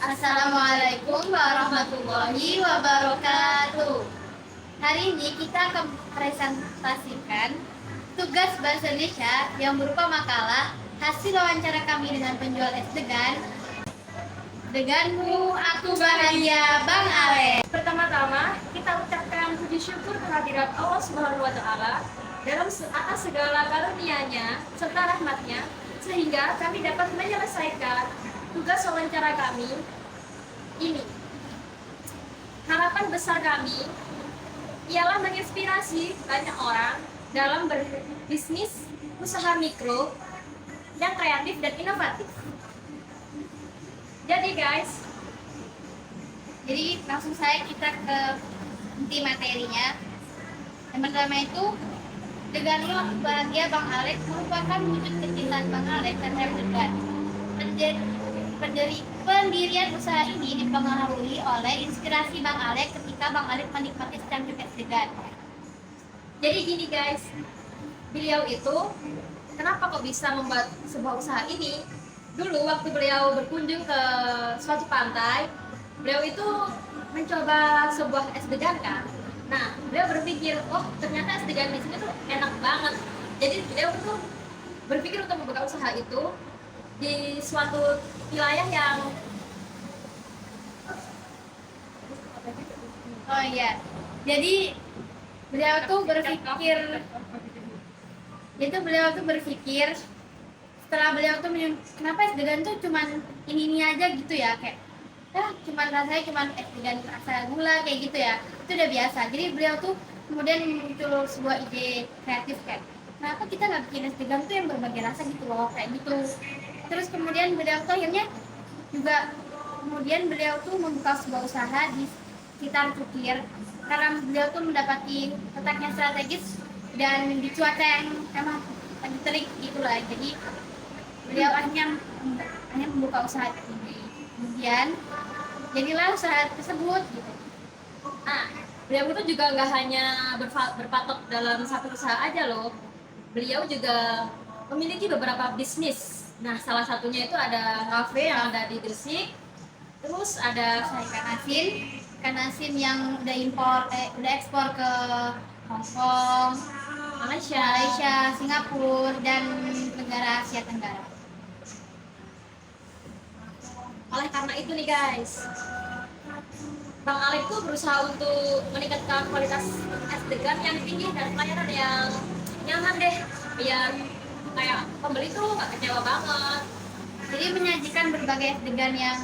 Assalamualaikum warahmatullahi wabarakatuh. Hari ini kita akan presentasikan tugas Bahasa Indonesia yang berupa makalah hasil wawancara kami dengan penjual es degan. Denganmu aku bahagia, Bang Ale. Pertama-tama, kita ucapkan puji syukur kehadirat Allah Subhanahu wa Ta'ala dalam atas segala karunia-Nya serta rahmat-Nya, sehingga kami dapat menyelesaikan tugas wawancara kami ini. Harapan besar kami ialah menginspirasi banyak orang dalam berbisnis usaha mikro yang kreatif dan inovatif. Jadi guys, langsung saja kita ke inti materinya. Yang pertama itu, Denganmu aku bahagia, Bang Alek merupakan wujud kecintaan Bang Alek terhadap degan. Pendirian usaha ini dipengaruhi oleh inspirasi Bang Alek ketika Bang Alek menikmati secangkir es degan. Jadi gini guys, beliau itu kenapa kok bisa membuat sebuah usaha ini? Dulu waktu beliau berkunjung ke suatu pantai, beliau itu mencoba sebuah es degan kan. Nah, beliau berpikir, oh ternyata es degan di sini tuh enak banget. Jadi beliau tuh berpikir untuk membuka usaha itu di suatu wilayah yang jadi beliau tuh berpikir setelah beliau tuh kenapa es degan tuh cuman ini aja gitu ya, kayak cuman rasanya cuman es degan rasa gula kayak gitu ya, itu udah biasa. Jadi beliau tuh kemudian muncul sebuah ide kreatif kan, kenapa kita nggak bikin es degan tuh yang berbagai rasa gitu loh, kayak gitu. Terus kemudian beliau tuh akhirnya beliau tuh membuka sebuah usaha di sekitar Cukir karena beliau tuh mendapati letaknya strategis dan di cuaca yang emang lagi terik gitulah. Jadi beliau akhirnya membuka usaha ini. Kemudian jadilah usaha tersebut gitu. Nah, beliau itu juga nggak hanya berpatok dalam satu usaha aja loh. Beliau juga memiliki beberapa bisnis. Nah, salah satunya itu ada kafe yang ada di Gresik. Terus ada ikan asin yang udah ekspor ke Hong Kong, Malaysia, Singapura, dan negara Asia Tenggara. Oleh karena itu nih guys, Bang Alek tuh berusaha untuk meningkatkan kualitas es degan yang tinggi dan pelayanan yang nyaman deh, biar kayak pembeli tuh gak kecewa banget. Jadi menyajikan berbagai es degan yang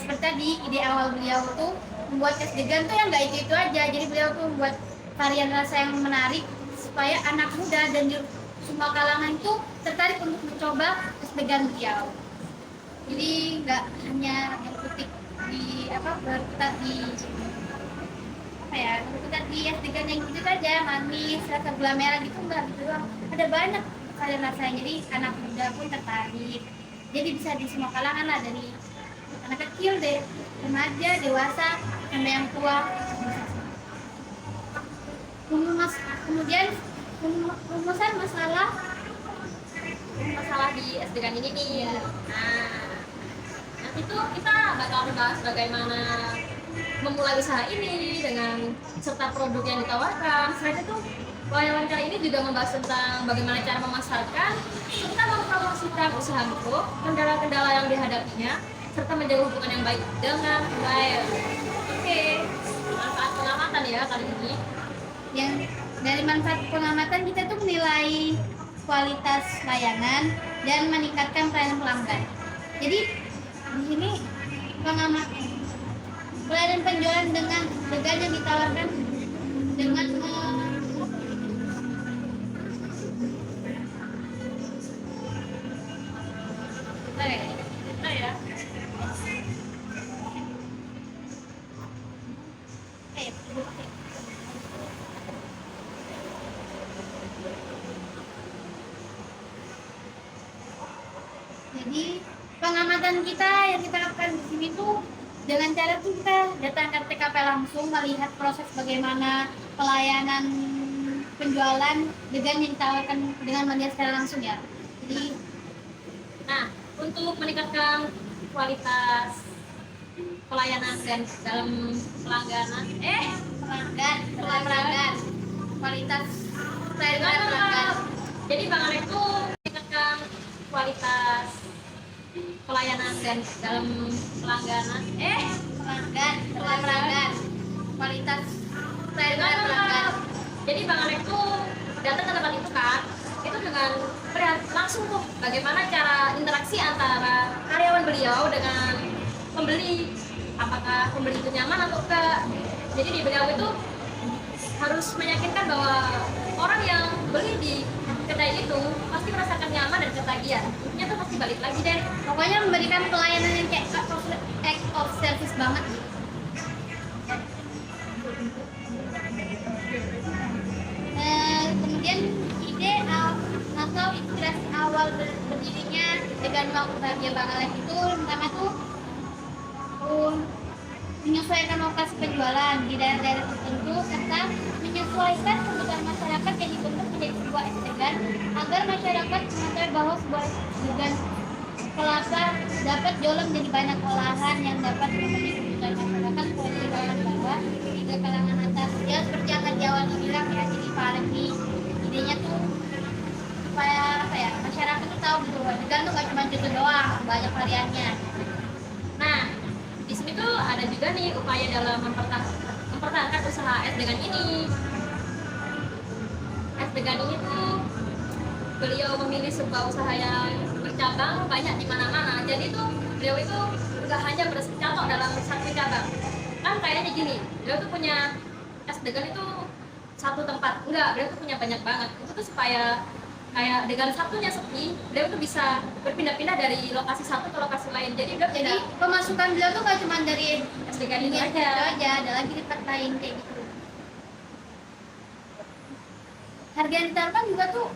seperti tadi, ide awal beliau tuh membuat es degan tuh yang nggak itu aja. Jadi beliau tuh membuat varian rasa yang menarik supaya anak muda dan semua kalangan itu tertarik untuk mencoba es degan beliau. Jadi nggak hanya yang putih berkutat di es degan yang gitu saja, manis, rasa gula merah gitu, enggak gitu doang. Ada banyak varian rasanya, jadi anak muda pun tertarik. Jadi bisa di semua kalangan lah, dari anak kecil deh, remaja, dewasa, sampai yang tua. Kemudian rumusan masalah di es degan ini nih. Nah, nanti tuh kita bakal membahas bagaimana memulai usaha ini dengan serta produk yang ditawarkan. Selain itu, wawancara ini juga membahas tentang bagaimana cara memasarkan serta mempromosikan usaha mikro, kendala-kendala yang dihadapinya, serta menjaga hubungan yang baik dengan klien. Oke, manfaat pengamatan ya kali ini. Yang dari manfaat pengamatan kita tuh menilai kualitas layanan dan meningkatkan pelayanan pelanggan. Jadi di sini pelayanan penjualan dengan degan yang ditawarkan dengan Jadi pengamatan kita yang kita lakukan di sini tuh dengan cara tuh kita datang ke TKP langsung, melihat proses bagaimana pelayanan penjualan degan yang ditawarkan dengan melihat secara langsung ya. Jadi Nah, untuk meningkatkan kualitas pelayanan dan dalam pelanggaran pelanggan kualitas pelayanan pelanggan. Jadi Bang Alek tuh meningkatkan kualitas pelayanan dan dalam pelanggaran pelanggan kualitas pelayanan pelanggan. Jadi Bang Alek tuh datang ke tempat itu kan, itu dengan melihat langsung tuh bagaimana cara interaksi antara karyawan beliau dengan pembeli, apakah pembeli itu nyaman atau enggak. Jadi di beliau itu harus meyakinkan bahwa orang yang beli di kedai itu pasti merasakan nyaman dan ketagihan. Intinya tuh pasti balik lagi deh. Pokoknya memberikan pelayanan yang kayak act of service banget. Kemudian ide atau inspirasi awal berdirinya dengan Aku Bahagia Bang Alek itu pertama tuh menyesuaikan lokasi penjualan di daerah-daerah tertentu serta menyesuaikan kebutuhan masyarakat yang dibentuk menjadi sebuah estegan agar masyarakat mengetahui bahwa sebuah estegan kelapa dapat diolah menjadi banyak olahan yang dapat memenuhi kebutuhan masyarakat mulai dari kalangan bawah hingga kalangan atas. Ya seperti yang tadi awal dibilang ya, jadi Pak Alek nih idenya tuh supaya masyarakat tuh tahu gitu bahwa vegan tuh gak cuma itu doang, banyak variannya. Nah, di sini tuh ada juga nih upaya dalam mempertahankan usaha es degan ini. Es degan ini tuh beliau memilih sebuah usaha yang bercabang banyak di mana-mana. Jadi tuh beliau itu nggak hanya bersecatok dalam satu cabang. Kan kayaknya gini, beliau tuh punya es degan itu satu tempat. Enggak, beliau tuh punya banyak banget. Itu tuh supaya kayak dengan satunya sepi, beliau tuh bisa berpindah-pindah dari lokasi satu ke lokasi lain. Jadi beliau Jadi pemasukan beliau tuh gak cuma dari es degan ini itu aja. aja, ada lagi di tempat lain kayak gitu. Harga yang ditawarkan juga tuh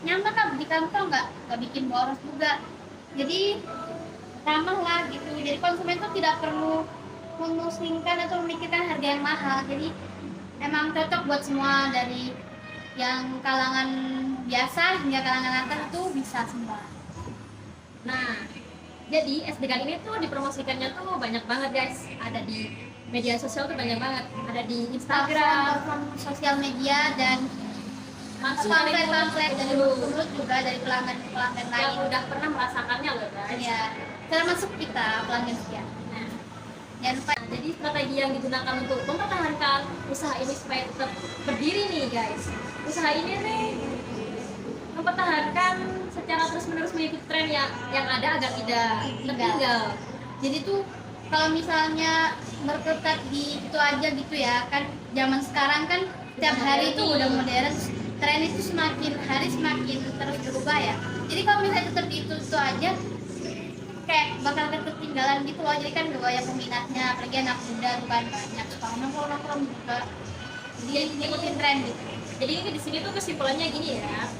nyaman lah di kantong, nggak bikin boros juga. Jadi ramah lah gitu. Jadi konsumen tuh tidak perlu memusingkan atau memikirkan harga yang mahal. Jadi emang cocok buat semua, dari yang kalangan biasa hingga kalangan atas itu bisa semua. Nah, jadi es degan ini tuh dipromosikannya tuh banyak banget guys. Ada di media sosial tuh banyak banget. Ada di Instagram, Platform sosial media dan langsung dari pamflet dari mulut mulut juga dari pelanggan yang lain. udah pernah merasakannya loh guys. Ya, termasuk kita pelanggan setia. Nah, Jangan lupa jadi strategi yang digunakan untuk mempertahankan usaha ini supaya tetap berdiri nih guys. Usaha ini nih mempertahankan secara terus-menerus mengikuti tren yang ada agar tidak tertinggal. Jadi tuh kalau misalnya berkutat di itu aja gitu ya, kan zaman sekarang kan tiap hari itu udah modern, tren itu semakin hari semakin terus berubah ya. Jadi kalau misalnya tetap di itu aja kayak bakal ketinggalan gitu loh. Jadi kan gak banyak peminatnya, apalagi anak muda tuh kan banyak suka nongkrong juga. Jadi ngikutin tren gitu. Jadi di sini tuh kesimpulannya gini ya.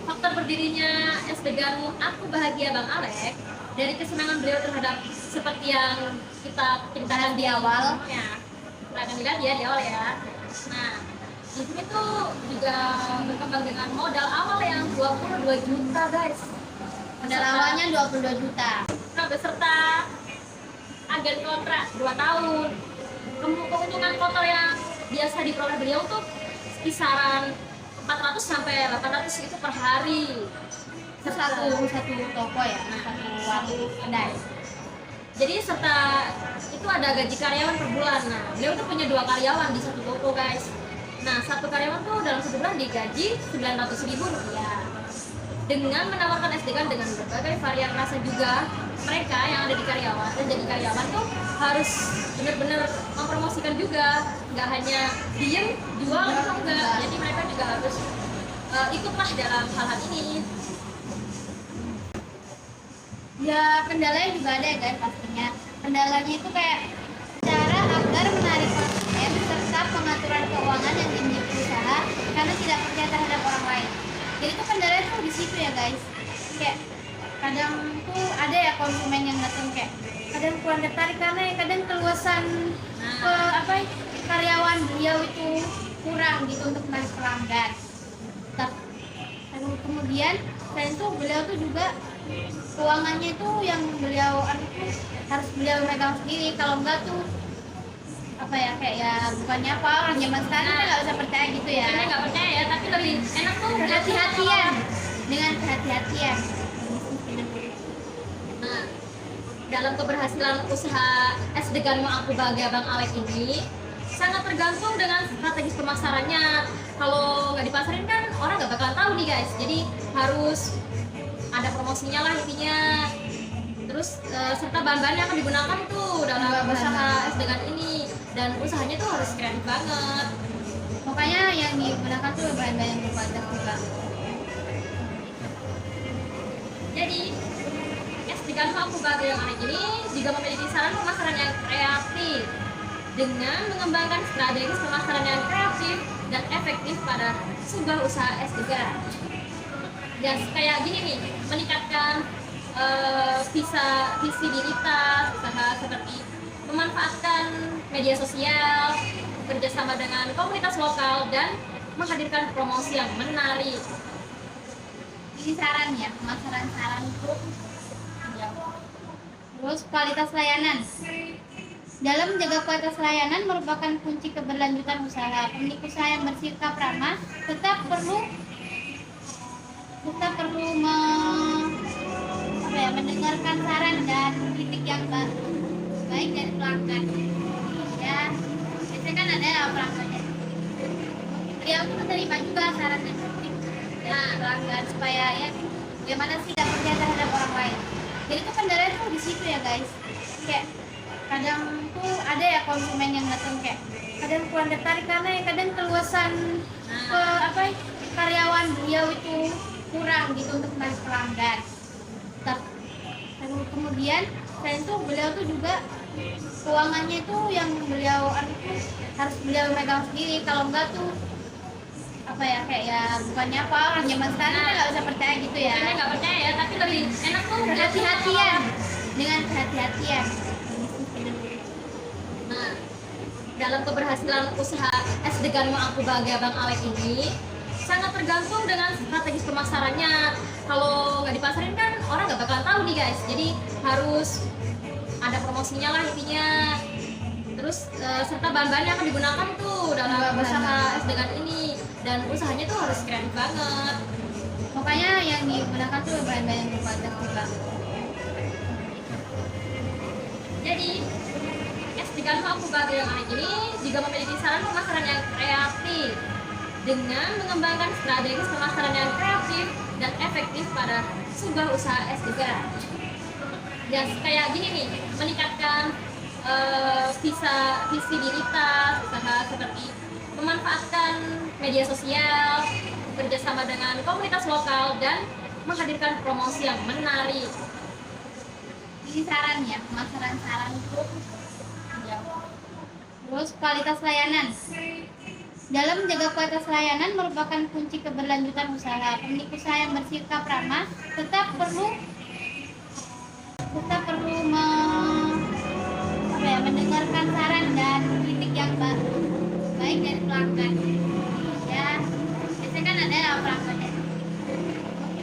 Faktor berdirinya es degan Aku Bahagia Bang Alek dari kesenangan beliau terhadap seperti yang kita ceritakan di awal ya. Kita akan lihat ya di awal ya. Nah, di sini tuh juga berkembang dengan modal awal yang 22 juta guys. Modal awalnya 22 juta. Nah, beserta agen kontrak 2 tahun. Keuntungan total yang biasa diperoleh beliau tuh kisaran 400 sampai 800 itu per hari. Satu toko ya, satu warung kedai. Jadi serta itu ada gaji karyawan per bulan. Nah, beliau tuh punya 2 karyawan di satu toko guys. Nah, satu karyawan tuh dalam satu bulan digaji 900.000 rupiah. Dengan menawarkan es degan dengan berbagai varian rasa juga, mereka yang ada di karyawan dan jadi karyawan tuh harus benar-benar mempromosikan juga, nggak hanya diem jual atau enggak. Jadi mereka juga harus ikutlah dalam hal ini. Ya kendalanya juga ada ya guys pastinya. Kendalanya itu kayak cara agar menarik konsumen serta pengaturan keuangan yang dimiliki usaha karena tidak percaya terhadap orang lain. Jadi itu kendalanya tuh di situ ya guys. Kayak kadang tuh ada ya konsumen yang datang kayak kadang kurang tertarik karena ya kadang keluasan karyawan beliau itu kurang gitu untuk menarik pelanggan. Kemudian selain itu beliau tuh juga keuangannya itu yang beliau harus beliau megang sendiri, kalau enggak tuh apa ya, kayak ya bukannya apa, orang zaman sekarang kan nggak usah percaya gitu ya. Bukannya nggak percaya ya, tapi lebih enak tuh Kehati-hatian, dengan kehati-hatian. Nah, dalam keberhasilan usaha es degan Aku Bahagia Bang Alek ini sangat tergantung dengan strategis pemasarannya. Kalau nggak dipasarin kan orang nggak bakalan tahu nih guys. Jadi harus ada promosinya lah intinya. Terus serta bahan-bahan yang akan digunakan tuh dalam Bahan-bahan. usaha es degan ini, dan usahanya tuh harus kreatif banget. Makanya yang digunakan tuh bahan-bahan yang berkualitas juga. Jadi es degan Aku Bahagia Bang Alek ini juga memiliki saran pemasaran yang kreatif dengan mengembangkan strategi pemasaran yang kreatif dan efektif pada sebuah usaha es degan. Dan kayak gini nih, meningkatkan visibilitas usaha seperti memanfaatkan media sosial, kerjasama dengan komunitas lokal, dan menghadirkan promosi yang menarik. Ini sarannya, pemasaran saran itu. Terus kualitas layanan. Dalam menjaga kualitas layanan merupakan kunci keberlanjutan usaha. Pemilik usaha yang bersikap ramah tetap perlu mendengarkan saran dan kritik yang baik dari pelanggan. Ya, biasanya kan ada pelanggannya. Dia pun menerima juga saran dan kritik dari pelanggan supaya ya bagaimana sih tidak percaya terhadap orang lain. Jadi tuh kendalanya tuh di situ ya guys. Kayak kadang tuh ada ya konsumen yang datang kayak kadang kurang tertarik karena ya kadang keluasan karyawan beliau itu kurang gitu untuk menarik pelanggan. Kemudian selain itu beliau tuh juga keuangannya itu yang beliau harus beliau megang sendiri, kalau enggak tuh apa ya, kayak ya bukannya apa, orang zaman sekarang kan nggak usah percaya gitu ya. Bukannya nggak percaya ya, tapi lebih enak tuh Kehati-hatian, dengan kehati-hatian. Nah, dalam keberhasilan usaha es degan Aku Bahagia Bang Alek ini sangat tergantung dengan strategis pemasarannya. Kalau nggak dipasarin kan orang nggak bakalan tahu nih guys. Jadi harus ada promosinya lah intinya. Terus serta bahan-bahan yang akan digunakan tuh dalam Bahan-bahan. usaha es degan ini, dan usahanya tuh harus kreatif banget. Makanya yang digunakan tuh bahan-bahan yang berkualitas juga. Jadi es degan Aku Bahagia Bang Alek ini juga memiliki saran pemasaran yang kreatif dengan mengembangkan strategi pemasaran yang kreatif dan efektif pada sebuah usaha es degan. Dan kayak gini nih, meningkatkan visibilitas usaha seperti memanfaatkan media sosial, kerjasama dengan komunitas lokal, dan menghadirkan promosi yang menarik. Ini sarannya, pemasaran saran itu. Terus kualitas layanan. Dalam menjaga kualitas layanan merupakan kunci keberlanjutan usaha. Pemilik usaha yang bersikap ramah tetap perlu mendengarkan saran dan kritik yang baik dari pelanggan. Ya, biasanya kan ada pelanggannya.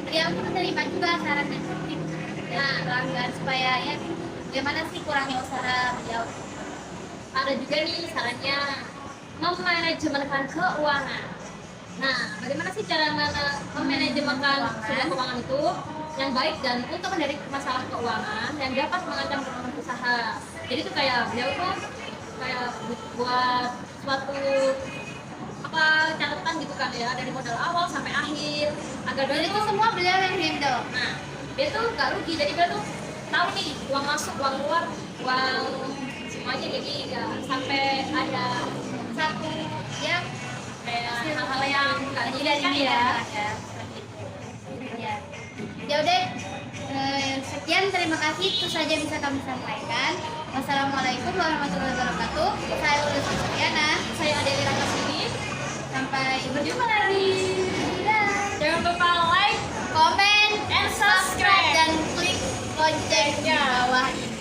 Dia pun menerima juga saran dan kritik dari pelanggan supaya ya bagaimana sih kurangnya usaha beliau. Ada juga nih sarannya, memanajemenkan keuangan. Nah, bagaimana sih cara memanajemenkan sebuah keuangan itu yang baik dan untuk menghindari masalah keuangan yang dapat mengancam performa usaha. Jadi itu kayak beliau tuh kayak buat suatu catatan gitu kan ya, dari modal awal sampai akhir agar Dan dia itu tuh semua beliau yang handle. nah dia tuh nggak rugi, jadi dia tuh tahu nih uang masuk uang keluar uang semuanya, jadi nggak sampai ada Satu ya kayak hal-hal yang nggak tidak diinginkan ini ya. ya. Ya. Ya udah, sekian, terima kasih, itu saja bisa kami sampaikan. Wassalamualaikum warahmatullahi wabarakatuh. Saya Ulus Suryana. Saya Adeli Rakasini. Sampai berjumpa lagi. Dah. Jangan lupa like, Komen, and subscribe. dan klik lonceng di bawah ini.